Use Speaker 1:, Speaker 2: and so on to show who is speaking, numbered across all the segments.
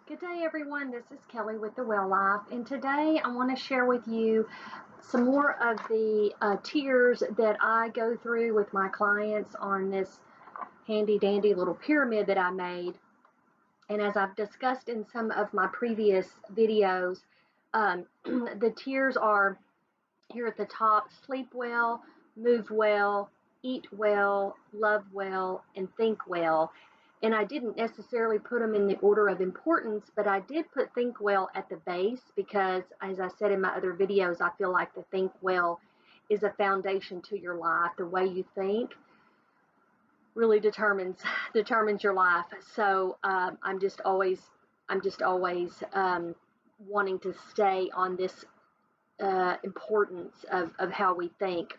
Speaker 1: Good day, everyone. This is Kelly with The Well Life, and today I want to share with you some more of the tiers that I go through with my clients on this handy dandy little pyramid that I made. And as I've discussed in some of my previous videos, the tiers are here at the top: sleep well, move well, eat well, love well, and think well. And I didn't necessarily put them in the order of importance, but I did put think well at the base because, as I said in my other videos, I feel like the think well is a foundation to your life. The way you think really determines your life. So I'm just always wanting to stay on this importance of how we think.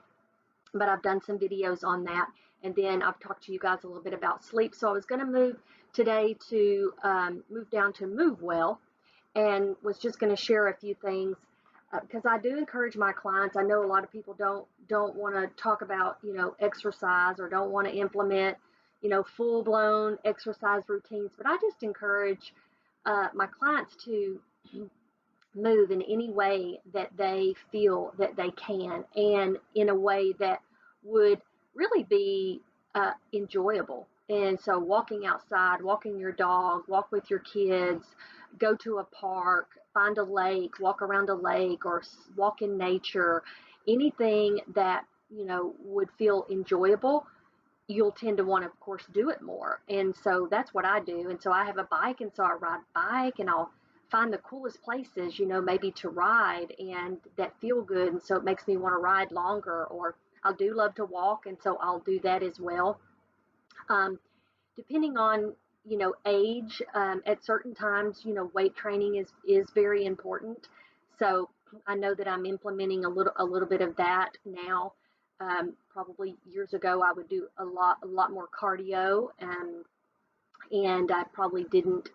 Speaker 1: But I've done some videos on that. And then I've talked to you guys a little bit about sleep. So I was going to move today to move down to move well, and was just going to share a few things because I do encourage my clients. I know a lot of people don't want to talk about exercise, or don't want to implement full blown exercise routines, but I just encourage my clients to move in any way that they feel that they can, and in a way that would really be enjoyable. And so, walking outside, walking your dog, walk with your kids, go to a park, find a lake, walk around a lake, or walk in nature, anything that would feel enjoyable, you'll tend to want to, of course, do it more. And so that's what I do. And so I have a bike, and so I ride bike, and I'll find the coolest places, maybe to ride and that feel good. And so it makes me want to ride longer. Or I do love to walk, and so I'll do that as well. Um, Depending on age, at certain times, weight training is very important. So I know that I'm implementing a little bit of that now. Probably years ago, I would do a lot more cardio, and I probably didn't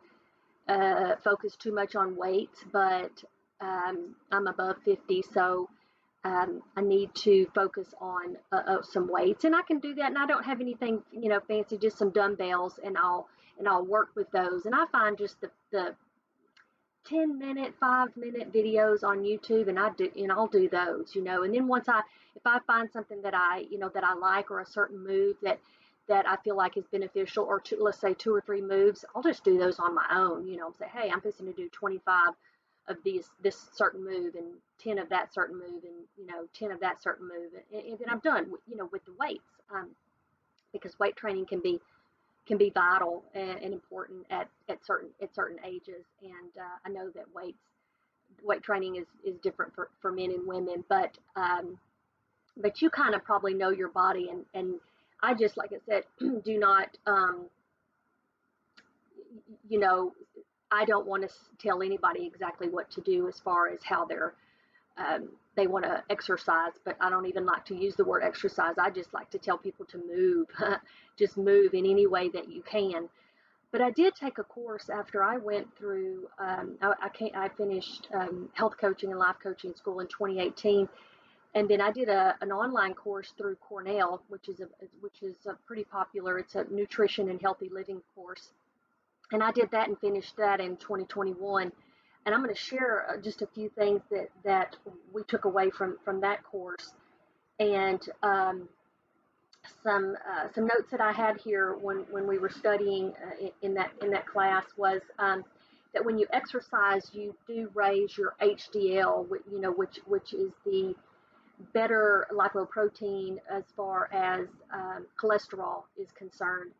Speaker 1: focus too much on weights. But I'm above 50, so I need to focus on some weights, and I can do that. And I don't have anything fancy, just some dumbbells, and I'll work with those. And I find just the 10-minute, 5-minute videos on YouTube, and I'll do those. And then if I find something that I like, or a certain move that I feel like is beneficial, or let's say 2 or 3 moves, I'll just do those on my own. Say, hey, I'm fixing to do 25 of this certain move, and 10 of that certain move, and 10 of that certain move, and then I'm done. With the weights, because weight training can be vital and important at certain ages. And I know that weight training is different for men and women, but you kind of probably know your body, and I just, like I said, do not you know I don't want to tell anybody exactly what to do as far as how they want to exercise. But I don't even like to use the word exercise. I just like to tell people to move. Just move in any way that you can. But I did take a course after I went through. I finished health coaching and life coaching school in 2018, and then I did an online course through Cornell, which is a pretty popular. It's a nutrition and healthy living course, and I did that and finished that in 2021. And I'm going to share just a few things that we took away from that course, and some notes that I had here when we were studying in that class was that when you exercise, you do raise your HDL, which is the better lipoprotein as far as cholesterol is concerned.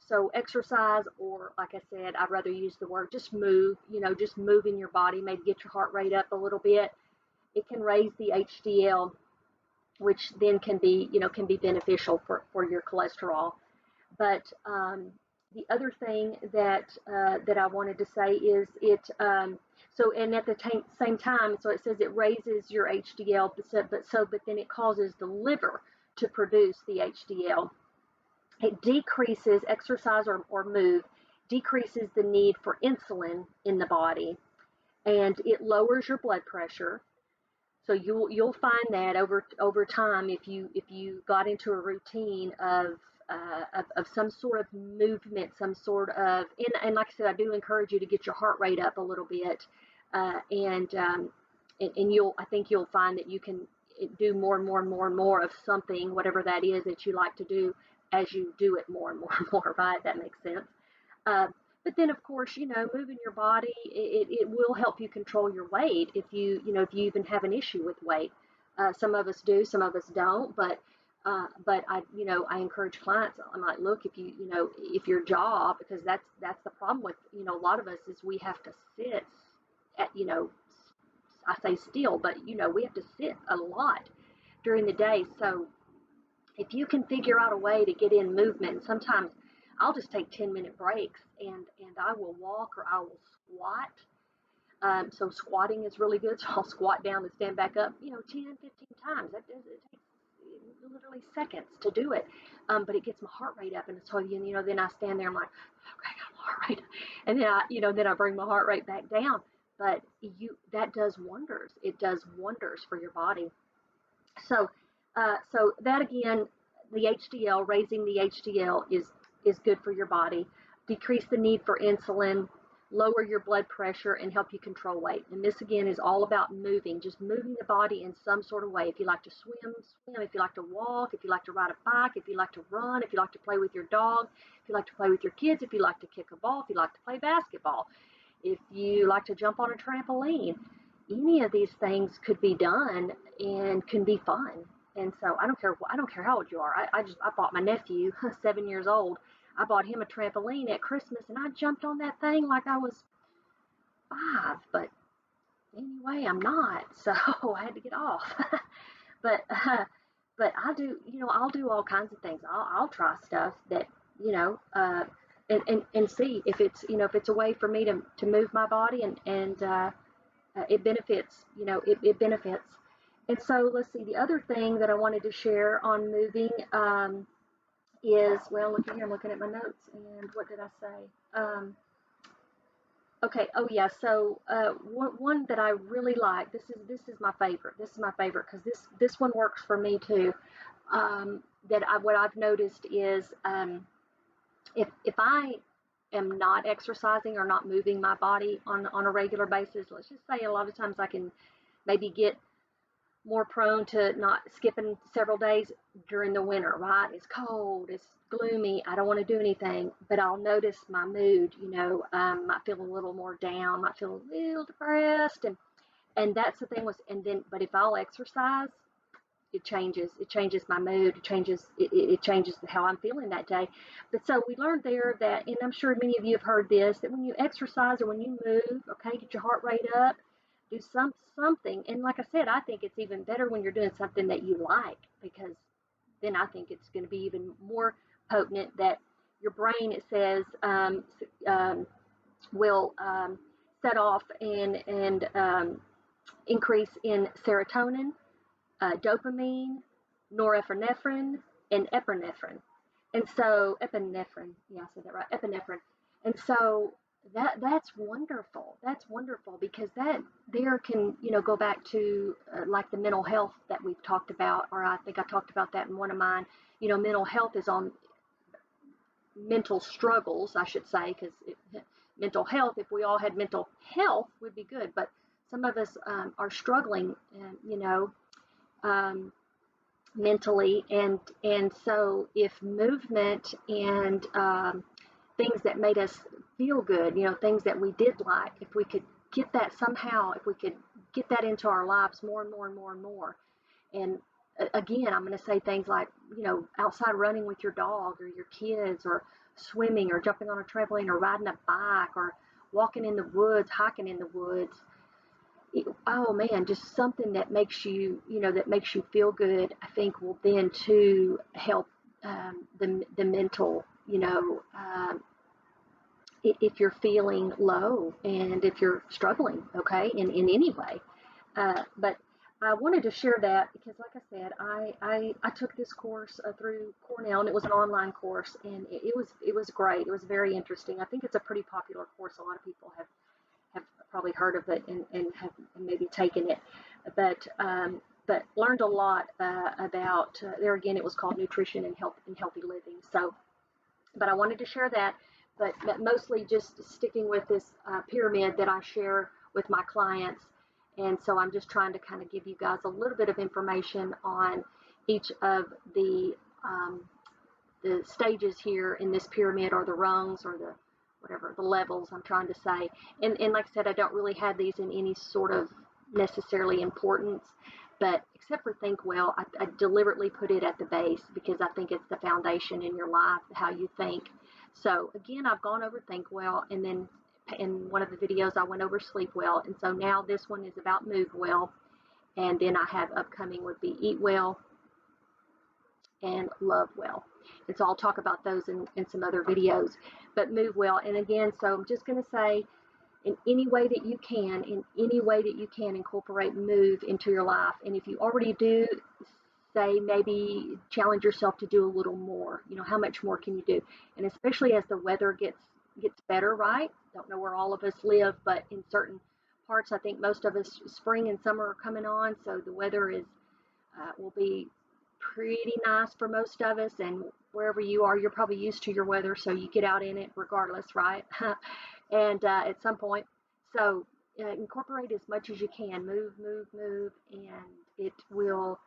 Speaker 1: So exercise, or like I said, I'd rather use the word just move. Just move in your body, maybe get your heart rate up a little bit. It can raise the HDL, which then can be beneficial for your cholesterol. But the other thing that I wanted to say is and at the same time, so it says it raises your HDL, but then it causes the liver to produce the HDL. It decreases exercise, or move, decreases the need for insulin in the body, and it lowers your blood pressure. So you'll find that over time, if you got into a routine of of some sort of movement, some sort of, and like I said, I do encourage you to get your heart rate up a little bit, and I think you'll find that you can do more and more and more and more of something, whatever that is that you like to do, as you do it more and more and more, right? That makes sense. Uh, but then, of course, moving your body, it will help you control your weight if you even have an issue with weight. Some of us do, some of us don't, but I encourage clients. I'm like, look, if your job, because that's the problem with, a lot of us is we have to sit at, I say still, but we have to sit a lot during the day. So if you can figure out a way to get in movement, and sometimes I'll just take 10-minute breaks and I will walk or I will squat. So squatting is really good. So I'll squat down and stand back up, 10, 15 times. It takes literally seconds to do it. But it gets my heart rate up. And so, then I stand there, I'm like, okay, I got my heart rate. And then I bring my heart rate back down. But that does wonders. It does wonders for your body. So that again, the HDL, raising the HDL is good for your body. Decrease the need for insulin, lower your blood pressure, and help you control weight. And this again is all about moving, just moving the body in some sort of way. If you like to swim, swim. If you like to walk, if you like to ride a bike, if you like to run, if you like to play with your dog, if you like to play with your kids, if you like to kick a ball, if you like to play basketball, if you like to jump on a trampoline, any of these things could be done and can be fun. And so I don't care how old you are. I bought my nephew, 7 years old. I bought him a trampoline at Christmas, and I jumped on that thing like I was 5. But anyway, I'm not, so I had to get off. but but I'll do all kinds of things. I'll try stuff that you know and see if it's a way for me to move my body and it benefits. It benefits. And so let's see. The other thing that I wanted to share on moving is, well, look here. I'm looking at my notes, and what did I say? Okay. Oh yeah. So one that I really like. This is my favorite. This is my favorite because this one works for me too. What I've noticed is if I am not exercising or not moving my body on a regular basis, let's just say a lot of times I can maybe get more prone to not skipping several days during the winter, right? It's cold, it's gloomy, I don't want to do anything, but I'll notice my mood, might feel a little more down, might feel a little depressed. And that's the thing but if I'll exercise, it changes my mood, it changes how I'm feeling that day. But so we learned there that, and I'm sure many of you have heard this, that when you exercise or when you move, okay, get your heart rate up, do something. And like I said, I think it's even better when you're doing something that you like, because then I think it's going to be even more potent that your brain, it says, will set off and increase in serotonin, dopamine, norepinephrine, and epinephrine. And so epinephrine, yeah, I said that right, epinephrine. And so that's wonderful. That's wonderful because that there can go back to like the mental health that we've talked about, or I think I talked about that in one of mine. Mental health is on mental struggles, I should say, because mental health. If we all had mental health, would be good. But some of us are struggling, um, mentally, and so if movement and things that made us feel good, things that we did like, if we could get that somehow, if we could get that into our lives more and more and more and more. And again, I'm going to say things like, outside running with your dog or your kids, or swimming or jumping on a trampoline or riding a bike or walking in the woods, hiking in the woods. Oh man, just something that makes you feel good, I think will then too help the mental, if you're feeling low and if you're struggling, okay, in any way. But I wanted to share that because, like I said, I took this course through Cornell, and it was an online course, and it was great. It was very interesting. I think it's a pretty popular course. A lot of people have probably heard of it and have maybe taken it. But but learned a lot about, there again, it was called Nutrition and Health and Healthy Living. So, but I wanted to share that, but mostly just sticking with this pyramid that I share with my clients. And so I'm just trying to kind of give you guys a little bit of information on each of um, the stages here in this pyramid, or the rungs, or the whatever, the levels I'm trying to say. And like I said, I don't really have these in any sort of necessarily importance, but except for Think Well, I deliberately put it at the base because I think it's the foundation in your life, how you think. So again, I've gone over Think Well, and then in one of the videos I went over Sleep Well, and so now this one is about Move Well, and then I have upcoming would be Eat Well and Love Well. And so I'll talk about those in some other videos, but Move Well. And again, so I'm just going to say, in any way that you can incorporate move into your life. And if you already do, say maybe challenge yourself to do a little more. You know, how much more can you do? And especially as the weather gets better, right? Don't know where all of us live, but in certain parts, I think most of us, spring and summer are coming on, so the weather is will be pretty nice for most of us. And wherever you are, you're probably used to your weather, so you get out in it regardless, right? And at some point, so incorporate as much as you can. Move, and it will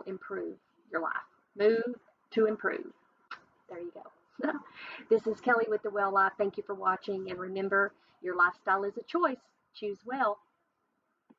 Speaker 1: improve your life. Move to improve. There you go. This is Kelly with the Well Life. Thank you for watching, and remember, your lifestyle is a choice. Choose well.